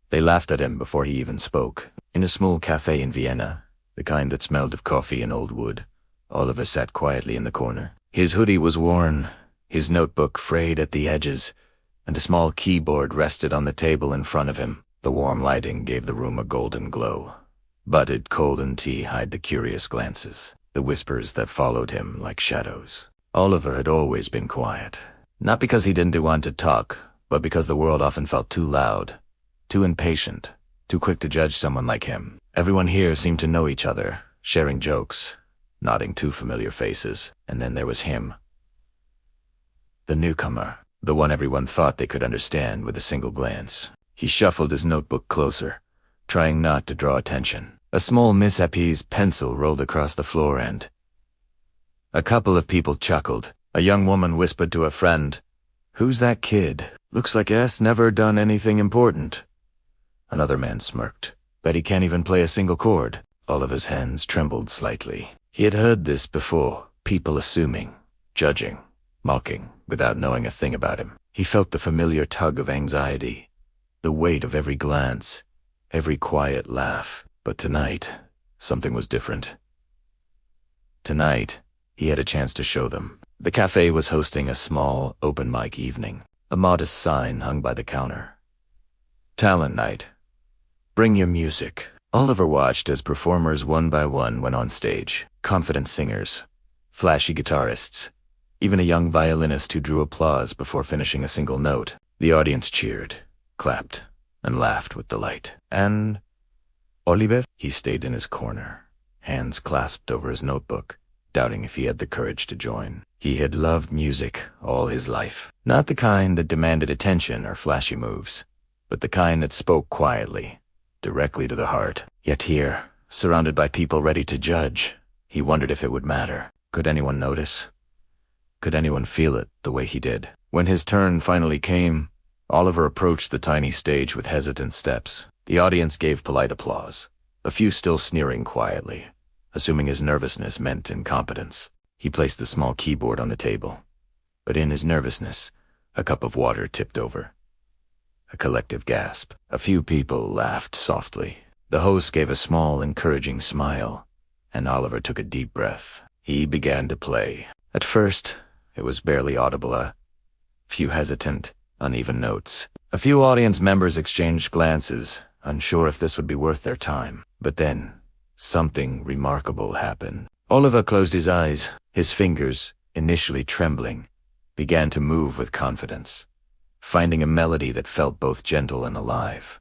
They laughed at him before he even spoke. In a small cafe in Vienna, the kind that smelled of coffee and old wood, Oliver sat quietly in the corner. His hoodie was worn, his notebook frayed at the edges, and a small keyboard rested on the table in front of him. The warm lighting gave the room a golden glow. Budded cold and tea hid the curious glances, the whispers that followed him like shadows. Oliver had always been quiet, not because he didn't want to talk, but because the world often felt too loud, too impatient, too quick to judge someone like him. Everyone here seemed to know each other, sharing jokes, nodding to familiar faces, and then there was him. The newcomer, the one everyone thought they could understand with a single glance. He shuffled his notebook closer, trying not to draw attention. A small Miss Happy's pencil rolled across the floor and a couple of people chuckled. A young woman whispered to a friend, "Who's that kid? Looks like S never done anything important." Another man smirked. "Bet he can't even play a single chord." Oliver's hands trembled slightly. He had heard this before, people assuming, judging, mocking, without knowing a thing about him. He felt the familiar tug of anxiety, the weight of every glance, every quiet laugh. But tonight, something was different. Tonight, he had a chance to show them. The cafe was hosting a small, open mic evening. A modest sign hung by the counter. Talent night. Bring your music. Oliver watched as performers one by one went on stage. Confident singers, flashy guitarists, even a young violinist who drew applause before finishing a single note. The audience cheered, clapped, and laughed with delight. And Oliver? He stayed in his corner, hands clasped over his notebook, doubting if he had the courage to join. He had loved music all his life. Not the kind that demanded attention or flashy moves, but the kind that spoke quietly, directly to the heart. Yet here, surrounded by people ready to judge, he wondered if it would matter. Could anyone notice? Could anyone feel it the way he did? When his turn finally came, Oliver approached the tiny stage with hesitant steps. The audience gave polite applause, a few still sneering quietly, assuming his nervousness meant incompetence. He placed the small keyboard on the table, but in his nervousness, a cup of water tipped over. A collective gasp. A few people laughed softly. The host gave a small, encouraging smile, and Oliver took a deep breath. He began to play. At first, it was barely audible, a few hesitant, uneven notes. A few audience members exchanged glances, unsure if this would be worth their time. But then, something remarkable happened. Oliver closed his eyes. His fingers, initially trembling, began to move with confidence, finding a melody that felt both gentle and alive.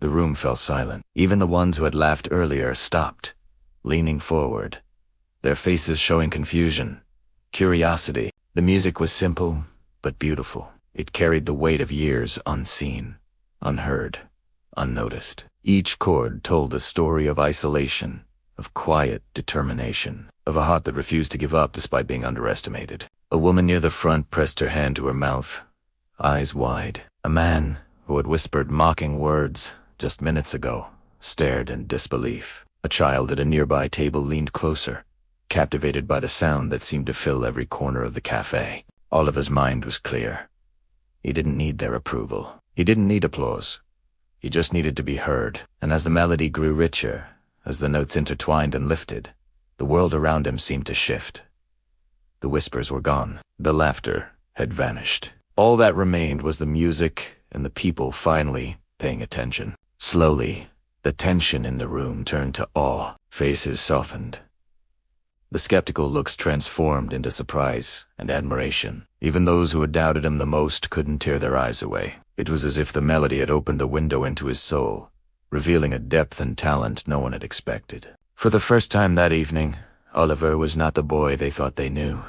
The room fell silent. Even the ones who had laughed earlier stopped, leaning forward, their faces showing confusion, curiosity. The music was simple, but beautiful. It carried the weight of years unseen, unheard, unnoticed. Each chord told a story of isolation, of quiet determination, of a heart that refused to give up despite being underestimated. A woman near the front pressed her hand to her mouth, eyes wide. A man, who had whispered mocking words just minutes ago, stared in disbelief. A child at a nearby table leaned closer, captivated by the sound that seemed to fill every corner of the cafe. Oliver's mind was clear. He didn't need their approval. He didn't need applause. He just needed to be heard. And as the melody grew richer, as the notes intertwined and lifted, the world around him seemed to shift. The whispers were gone. The laughter had vanished. All that remained was the music and the people finally paying attention. Slowly, the tension in the room turned to awe. Faces softened. The skeptical looks transformed into surprise and admiration. Even those who had doubted him the most couldn't tear their eyes away. It was as if the melody had opened a window into his soul, revealing a depth and talent no one had expected. For the first time that evening, Oliver was not the boy they thought they knew.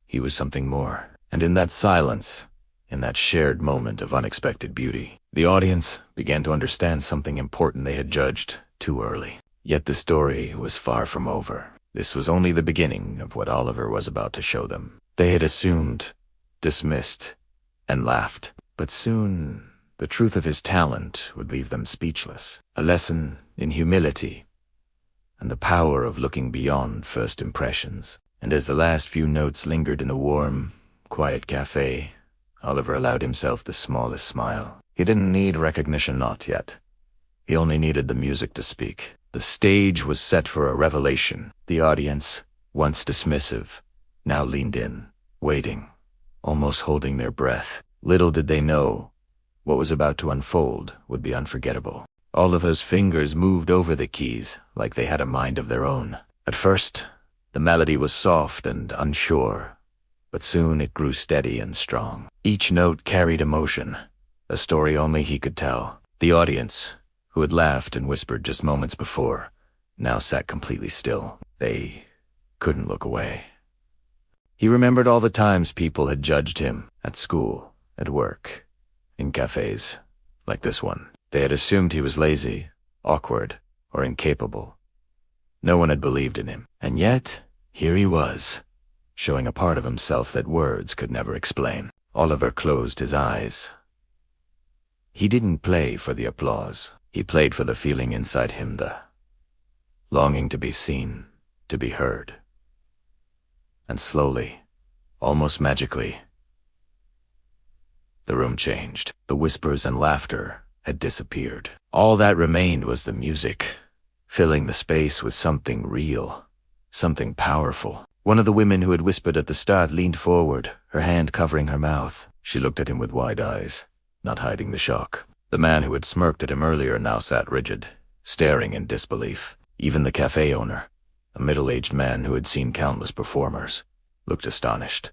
He was something more. And in that silence, in that shared moment of unexpected beauty, the audience began to understand something important they had judged too early. Yet the story was far from over. This was only the beginning of what Oliver was about to show them. They had assumed, dismissed, and laughed. But soon, the truth of his talent would leave them speechless. A lesson in humility and the power of looking beyond first impressions. And as the last few notes lingered in the warm, quiet cafe, Oliver allowed himself the smallest smile. He didn't need recognition, not yet. He only needed the music to speak. The stage was set for a revelation. The audience, once dismissive, now leaned in, waiting, almost holding their breath. Little did they know, what was about to unfold would be unforgettable. Oliver's fingers moved over the keys like they had a mind of their own. At first, the melody was soft and unsure, but soon it grew steady and strong. Each note carried emotion, a story only he could tell. The audience, who had laughed and whispered just moments before, now sat completely still. They couldn't look away. He remembered all the times people had judged him, at school, at work, in cafes, like this one. They had assumed he was lazy, awkward, or incapable. No one had believed in him. And yet, here he was, showing a part of himself that words could never explain. Oliver closed his eyes. He didn't play for the applause. He played for the feeling inside him, the longing to be seen, to be heard. And slowly, almost magically, the room changed. The whispers and laughter had disappeared. All that remained was the music, filling the space with something real, something powerful. One of the women who had whispered at the start leaned forward, her hand covering her mouth. She looked at him with wide eyes, not hiding the shock. The man who had smirked at him earlier now sat rigid, staring in disbelief. Even the cafe owner, a middle-aged man who had seen countless performers, looked astonished.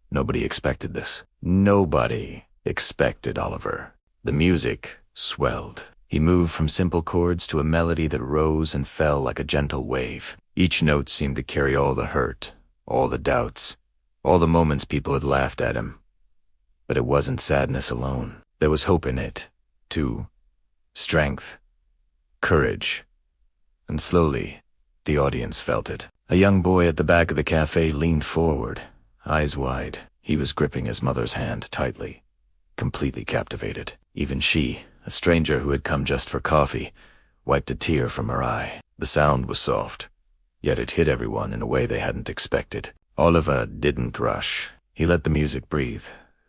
Nobody expected this. Nobody expected Oliver. The music swelled. He moved from simple chords to a melody that rose and fell like a gentle wave. Each note seemed to carry all the hurt, all the doubts, all the moments people had laughed at him. But it wasn't sadness alone. There was hope in it, too. Strength, courage. And slowly, the audience felt it. A young boy at the back of the cafe leaned forward, eyes wide. He was gripping his mother's hand tightly, completely captivated. Even she, a stranger who had come just for coffee, wiped a tear from her eye. The sound was soft, yet it hit everyone in a way they hadn't expected. Oliver didn't rush. He let the music breathe,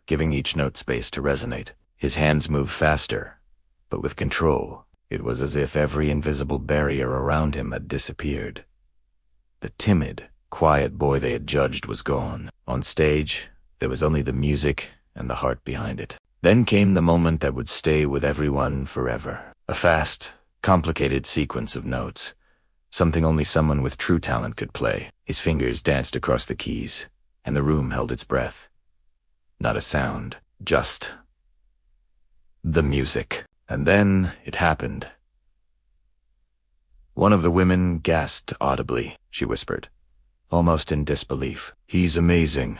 giving each note space to resonate. His hands moved faster, but with control. It was as if every invisible barrier around him had disappeared. The timid, quiet boy they had judged was gone. On stage, there was only the music and the heart behind it. Then came the moment that would stay with everyone forever. A fast, complicated sequence of notes. Something only someone with true talent could play. His fingers danced across the keys, and the room held its breath. Not a sound, just the music. And then it happened. One of the women gasped audibly. She whispered, almost in disbelief, "He's amazing."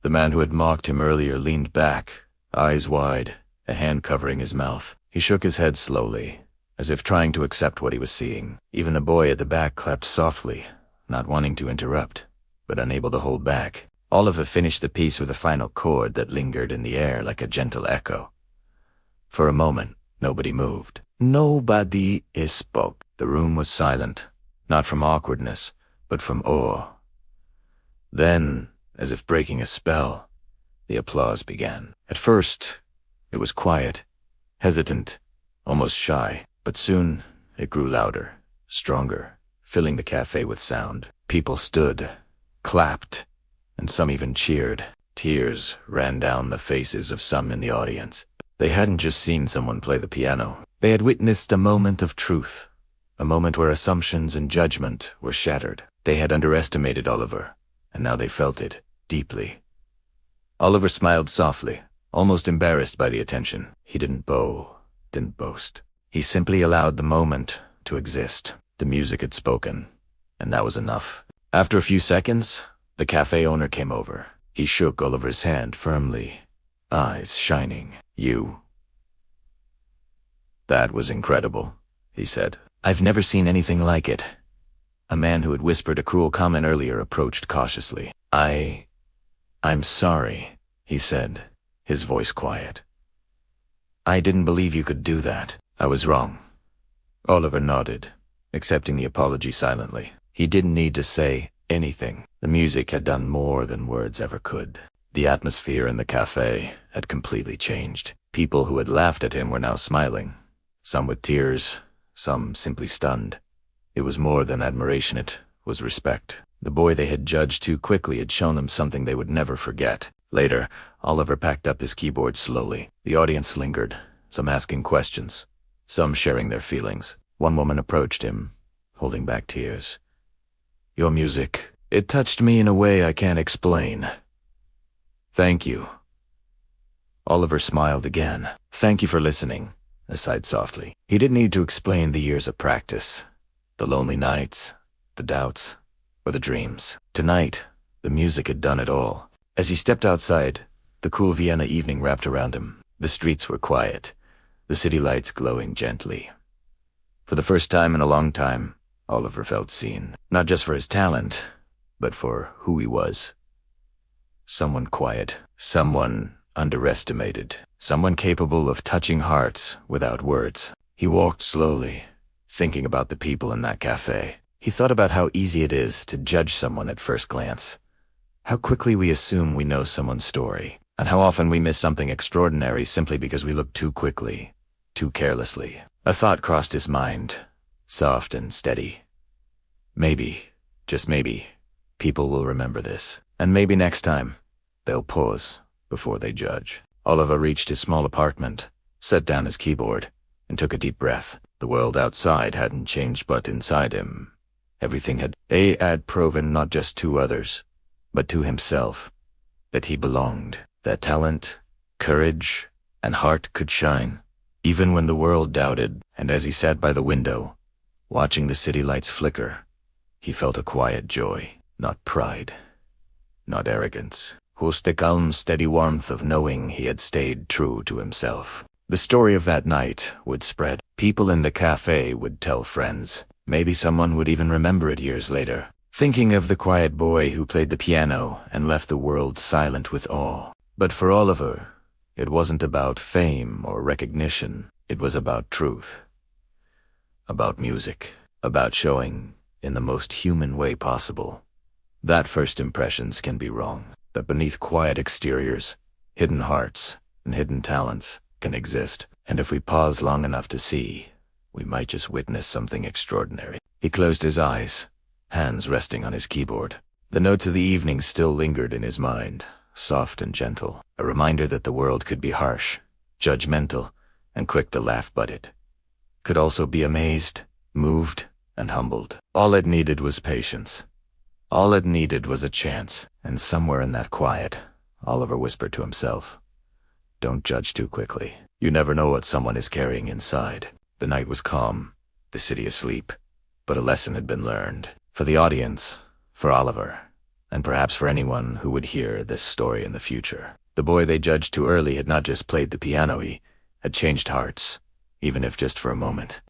The man who had mocked him earlier leaned back, eyes wide, a hand covering his mouth. He shook his head slowly, as if trying to accept what he was seeing. Even the boy at the back clapped softly, not wanting to interrupt, but unable to hold back. Oliver finished the piece with a final chord that lingered in the air like a gentle echo. For a moment, nobody moved. Nobody spoke. The room was silent, not from awkwardness, but from awe. Then, as if breaking a spell, the applause began. At first, it was quiet, hesitant, almost shy, but soon it grew louder, stronger, filling the cafe with sound. People stood, clapped, and some even cheered. Tears ran down the faces of some in the audience. They hadn't just seen someone play the piano. They had witnessed a moment of truth, a moment where assumptions and judgment were shattered. They had underestimated Oliver, and now they felt it, deeply. Oliver smiled softly, almost embarrassed by the attention. He didn't bow, didn't boast. He simply allowed the moment to exist. The music had spoken, and that was enough. After a few seconds, the cafe owner came over. He shook Oliver's hand firmly, eyes shining. "You." "That was incredible," he said. "I've never seen anything like it." A man who had whispered a cruel comment earlier approached cautiously. I'm sorry," he said, his voice quiet. "I didn't believe you could do that. I was wrong." Oliver nodded, accepting the apology silently. He didn't need to say anything. The music had done more than words ever could. The atmosphere in the cafe had completely changed. People who had laughed at him were now smiling, some with tears, some simply stunned. It was more than admiration, it was respect. The boy they had judged too quickly had shown them something they would never forget. Later, Oliver packed up his keyboard slowly. The audience lingered, some asking questions, some sharing their feelings. One woman approached him, holding back tears. "Your music, it touched me in a way I can't explain." "Thank you." Oliver smiled again. "Thank you for listening," aside softly. He didn't need to explain the years of practice, the lonely nights, the doubts, or the dreams. Tonight, the music had done it all. As he stepped outside, the cool Vienna evening wrapped around him. The streets were quiet, the city lights glowing gently. For the first time in a long time, Oliver felt seen, not just for his talent, but for who he was. Someone quiet, someone underestimated, someone capable of touching hearts without words. He walked slowly, thinking about the people in that cafe. He thought about how easy it is to judge someone at first glance, how quickly we assume we know someone's story, and how often we miss something extraordinary simply because we look too quickly, too carelessly. A thought crossed his mind, soft and steady. Maybe, just maybe, people will remember this, and maybe next time, they'll pause before they judge. Oliver reached his small apartment, set down his keyboard, and took a deep breath. The world outside hadn't changed, but inside him, everything had proven not just to others, but to himself, that he belonged, that talent, courage, and heart could shine, even when the world doubted. And as he sat by the window, watching the city lights flicker, he felt a quiet joy, not pride, not arrogance, just the calm, steady warmth of knowing he had stayed true to himself. The story of that night would spread. People in the cafe would tell friends. Maybe someone would even remember it years later, thinking of the quiet boy who played the piano and left the world silent with awe. But for Oliver, it wasn't about fame or recognition. It was about truth, about music, about showing in the most human way possible that first impressions can be wrong, that beneath quiet exteriors, hidden hearts and hidden talents can exist. And if we pause long enough to see, we might just witness something extraordinary. He closed his eyes, hands resting on his keyboard. The notes of the evening still lingered in his mind, soft and gentle, a reminder that the world could be harsh, judgmental, and quick to laugh, but it could also be amazed, moved, and humbled. All it needed was patience. All it needed was a chance. And somewhere in that quiet, Oliver whispered to himself, "Don't judge too quickly. You never know what someone is carrying inside." The night was calm, the city asleep, but a lesson had been learned. For the audience, for Oliver, and perhaps for anyone who would hear this story in the future. The boy they judged too early had not just played the piano, he had changed hearts, even if just for a moment.